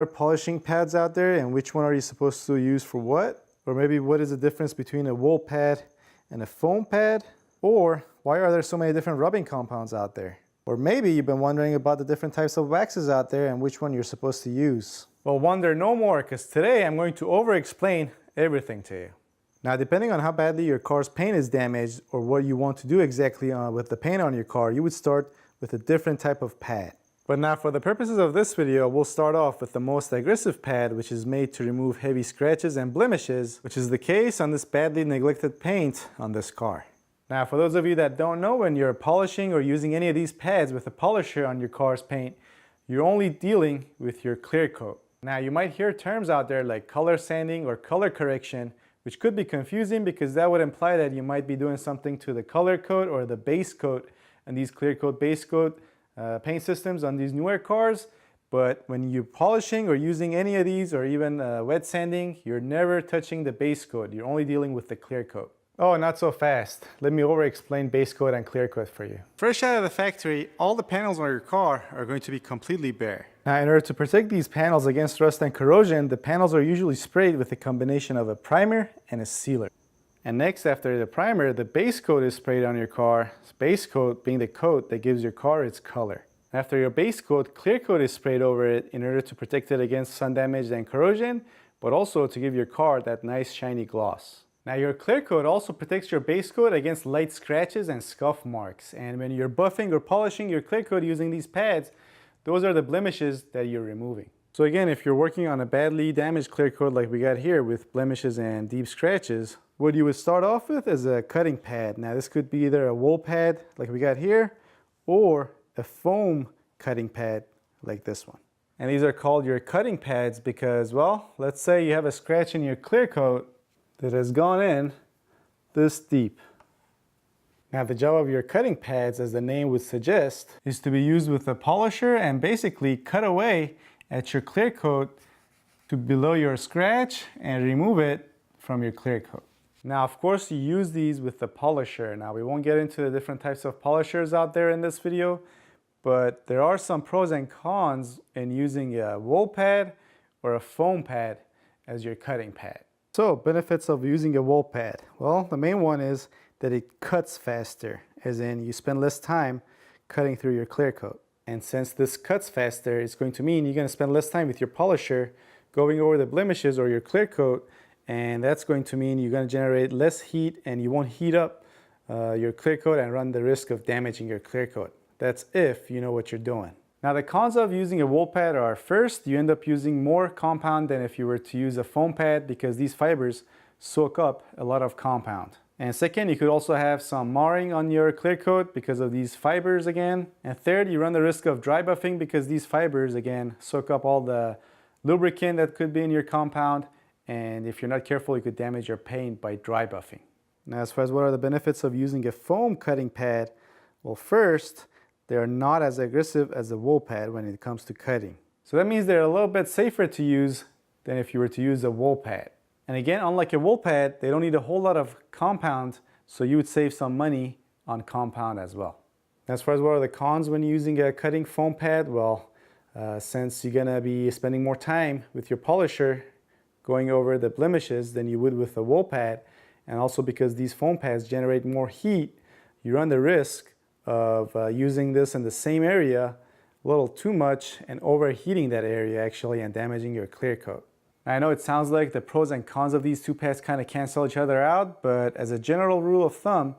polishing pads out there, and which one are you supposed to use for what? Or maybe what is the difference between a wool pad and a foam pad? Or why are there so many different rubbing compounds out there? Or maybe you've been wondering about the different types of waxes out there and which one you're supposed to use. Well, wonder no more, because today I'm going to over-explain everything to you. Now, depending on how badly your car's paint is damaged or what you want to do exactly with the paint on your car, you would start with a different type of pad. But now, for the purposes of this video, we'll start off with the most aggressive pad, which is made to remove heavy scratches and blemishes, which is the case on this badly neglected paint on this car. Now, for those of you that don't know, when you're polishing or using any of these pads with a polisher on your car's paint, you're only dealing with your clear coat. Now, you might hear terms out there like color sanding or color correction, which could be confusing because that would imply that you might be doing something to the color coat or the base coat and these clear coat, base coat paint systems on these newer cars. But when you're polishing or using any of these or even wet sanding, you're never touching the base coat. You're only dealing with the clear coat. Oh, not so fast. Let me over-explain base coat and clear coat for you. Fresh out of the factory, all the panels on your car are going to be completely bare. Now, in order to protect these panels against rust and corrosion, the panels are usually sprayed with a combination of a primer and a sealer. And next, after the primer, the base coat is sprayed on your car, base coat being the coat that gives your car its color. After your base coat, clear coat is sprayed over it in order to protect it against sun damage and corrosion, but also to give your car that nice shiny gloss. Now, your clear coat also protects your base coat against light scratches and scuff marks. And when you're buffing or polishing your clear coat using these pads, those are the blemishes that you're removing. So again, if you're working on a badly damaged clear coat like we got here with blemishes and deep scratches, what you would start off with is a cutting pad. Now, this could be either a wool pad like we got here or a foam cutting pad like this one. And these are called your cutting pads because, well, let's say you have a scratch in your clear coat that has gone in this deep. Now, the job of your cutting pads, as the name would suggest, is to be used with a polisher and basically cut away at your clear coat to below your scratch and remove it from your clear coat. Now, of course, you use these with the polisher. Now, we won't get into the different types of polishers out there in this video, but there are some pros and cons in using a wool pad or a foam pad as your cutting pad. So, benefits of using a wool pad. Well, the main one is that it cuts faster, as in you spend less time cutting through your clear coat. And since this cuts faster, it's going to mean you're going to spend less time with your polisher going over the blemishes or your clear coat, and that's going to mean you're going to generate less heat and you won't heat up your clear coat and run the risk of damaging your clear coat. That's if you know what you're doing. Now, the cons of using a wool pad are, first, you end up using more compound than if you were to use a foam pad because these fibers soak up a lot of compound. And second, you could also have some marring on your clear coat because of these fibers again. And third, you run the risk of dry buffing because these fibers again soak up all the lubricant that could be in your compound. And if you're not careful, you could damage your paint by dry buffing. Now, as far as what are the benefits of using a foam cutting pad, well, first, they are not as aggressive as a wool pad when it comes to cutting. So that means they're a little bit safer to use than if you were to use a wool pad. And again, unlike a wool pad, they don't need a whole lot of compound, so you would save some money on compound as well. As far as what are the cons when using a cutting foam pad, well, since you're gonna be spending more time with your polisher going over the blemishes than you would with a wool pad, and also because these foam pads generate more heat, you run the risk of using this in the same area a little too much and overheating that area actually and damaging your clear coat. I know it sounds like the pros and cons of these two pads kind of cancel each other out, but as a general rule of thumb,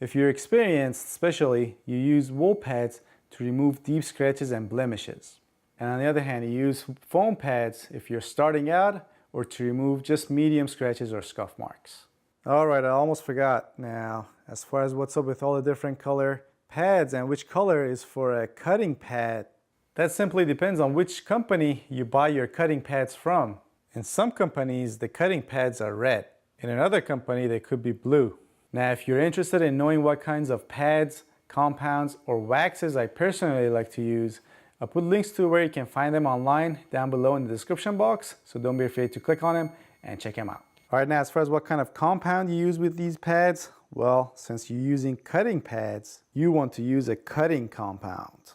if you're experienced especially, you use wool pads to remove deep scratches and blemishes. And on the other hand, you use foam pads if you're starting out or to remove just medium scratches or scuff marks. All right, I almost forgot. Now, as far as what's up with all the different color pads and which color is for a cutting pad, that simply depends on which company you buy your cutting pads from. In some companies, the cutting pads are red. In another company, they could be blue. Now, if you're interested in knowing what kinds of pads, compounds, or waxes I personally like to use, I'll put links to where you can find them online down below in the description box, so don't be afraid to click on them and check them out. All right, now as far as what kind of compound you use with these pads, well, since you're using cutting pads, you want to use a cutting compound.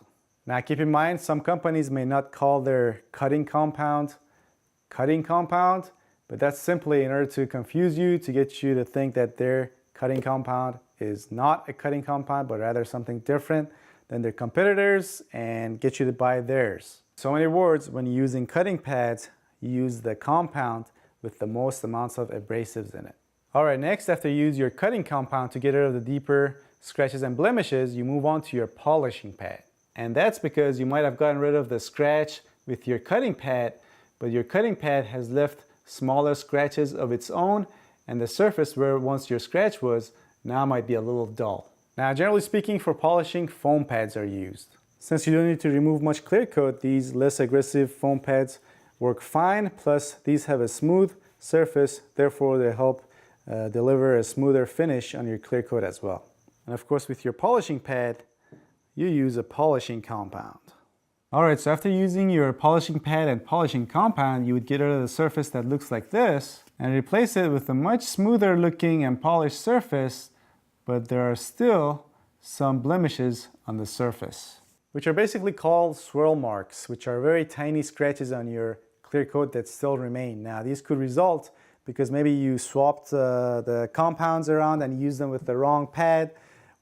Now keep in mind, some companies may not call their cutting compound, but that's simply in order to confuse you, to get you to think that their cutting compound is not a cutting compound, but rather something different than their competitors, and get you to buy theirs. So in other words, when you're using cutting pads, you use the compound with the most amounts of abrasives in it. Alright, next, after you use your cutting compound to get rid of the deeper scratches and blemishes, you move on to your polishing pad. And that's because you might have gotten rid of the scratch with your cutting pad, but your cutting pad has left smaller scratches of its own, and the surface where once your scratch was now might be a little dull. Now, generally speaking, for polishing, foam pads are used. Since you don't need to remove much clear coat, these less aggressive foam pads work fine, plus these have a smooth surface, therefore they help deliver a smoother finish on your clear coat as well. And of course, with your polishing pad, you use a polishing compound. Alright, so after using your polishing pad and polishing compound, you would get rid of the surface that looks like this and replace it with a much smoother looking and polished surface, but there are still some blemishes on the surface, which are basically called swirl marks, which are very tiny scratches on your clear coat that still remain. Now, these could result because maybe you swapped the compounds around and used them with the wrong pad,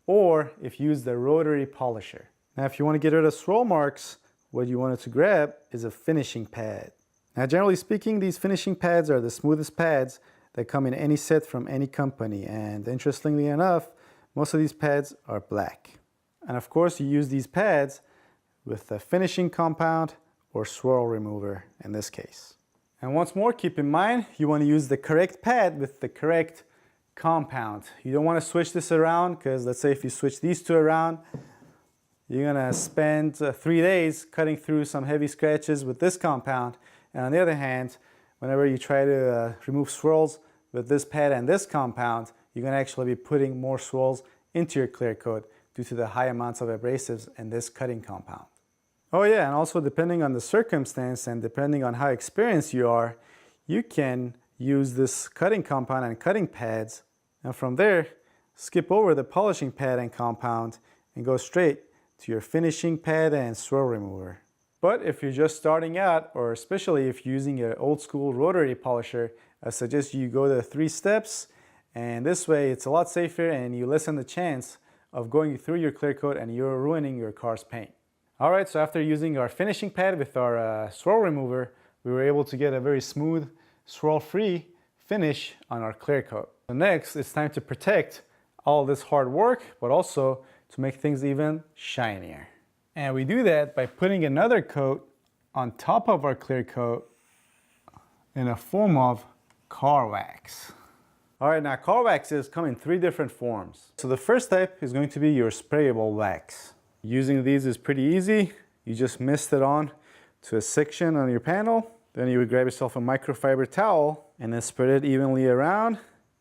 or if you use the rotary polisher. Now, if you want to get rid of swirl marks, what you wanted to grab is a finishing pad. Now, generally speaking, these finishing pads are the smoothest pads that come in any set from any company, and interestingly enough, most of these pads are black. And of course, you use these pads with a finishing compound or swirl remover in this case. And once more, keep in mind, you want to use the correct pad with the correct compound. You don't want to switch this around, because let's say if you switch these two around, you're gonna spend 3 days cutting through some heavy scratches with this compound. And on the other hand, whenever you try to remove swirls with this pad and this compound, you're gonna actually be putting more swirls into your clear coat due to the high amounts of abrasives in this cutting compound. Oh yeah, and also depending on the circumstance and depending on how experienced you are, you can use this cutting compound and cutting pads, and from there, skip over the polishing pad and compound and go straight to your finishing pad and swirl remover. But if you're just starting out, or especially if you're using an old school rotary polisher, I suggest you go the 3 steps, and this way it's a lot safer and you lessen the chance of going through your clear coat and you're ruining your car's paint. Alright, so after using our finishing pad with our swirl remover, we were able to get a very smooth, swirl-free finish on our clear coat. So next, it's time to protect all this hard work, but also to make things even shinier. And we do that by putting another coat on top of our clear coat in a form of car wax. Alright, now car waxes come in 3 different forms. So the first type is going to be your sprayable wax. Using these is pretty easy. You just mist it on to a section on your panel. Then you would grab yourself a microfiber towel and then spread it evenly around.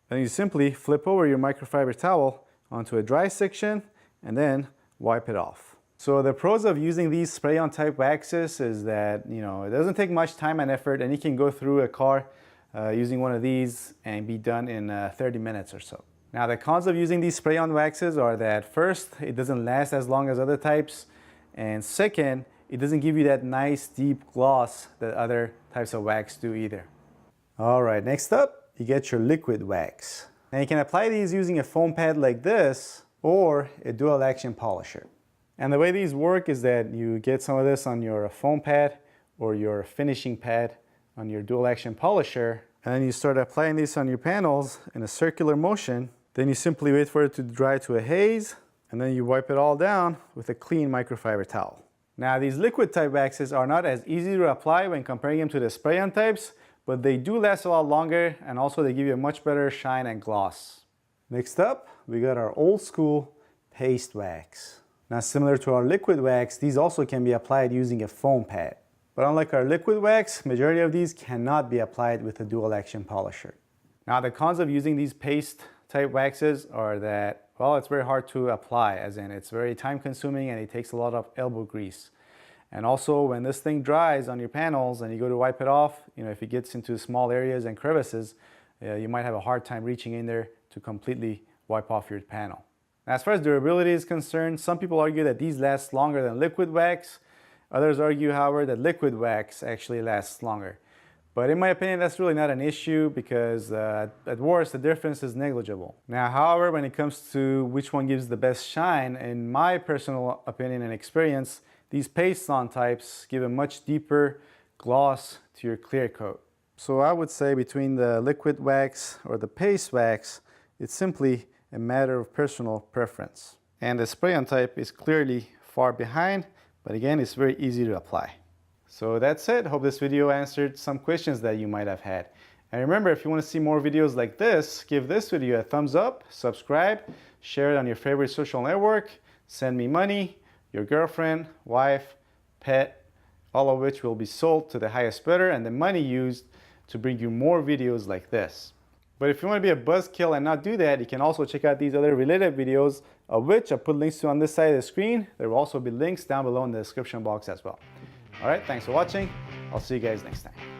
Then you simply flip over your microfiber towel onto a dry section and then wipe it off. So the pros of using these spray-on type waxes is that, it doesn't take much time and effort, and you can go through a car using one of these and be done in 30 minutes or so. Now, the cons of using these spray-on waxes are that first, it doesn't last as long as other types, and second, it doesn't give you that nice deep gloss that other types of wax do either. Alright, next up, you get your liquid wax. Now you can apply these using a foam pad like this or a dual action polisher. And the way these work is that you get some of this on your foam pad or your finishing pad on your dual action polisher, and then you start applying this on your panels in a circular motion. Then you simply wait for it to dry to a haze, and then you wipe it all down with a clean microfiber towel. Now, these liquid type waxes are not as easy to apply when comparing them to the spray-on types, but they do last a lot longer, and also they give you a much better shine and gloss. Next up, we got our old school paste wax. Now, similar to our liquid wax, these also can be applied using a foam pad. But unlike our liquid wax, majority of these cannot be applied with a dual action polisher. Now, the cons of using these paste type waxes are that, well, it's very hard to apply, as in it's very time consuming and it takes a lot of elbow grease. And also, when this thing dries on your panels and you go to wipe it off, if it gets into small areas and crevices, you might have a hard time reaching in there to completely wipe off your panel. Now, as far as durability is concerned, some people argue that these last longer than liquid wax, Others argue, however, that liquid wax actually lasts longer. But in my opinion, that's really not an issue because at worst, the difference is negligible. Now, however, when it comes to which one gives the best shine, in my personal opinion and experience, these paste-on types give a much deeper gloss to your clear coat. So I would say between the liquid wax or the paste wax, it's simply a matter of personal preference. And the spray-on type is clearly far behind, but again, it's very easy to apply. So that's it. Hope this video answered some questions that you might have had. And remember, if you want to see more videos like this, give this video a thumbs up, subscribe, share it on your favorite social network, send me money, your girlfriend, wife, pet, all of which will be sold to the highest bidder and the money used to bring you more videos like this. But if you want to be a buzzkill and not do that, you can also check out these other related videos, of which I put links to on this side of the screen. There will also be links down below in the description box as well. All right, thanks for watching. I'll see you guys next time.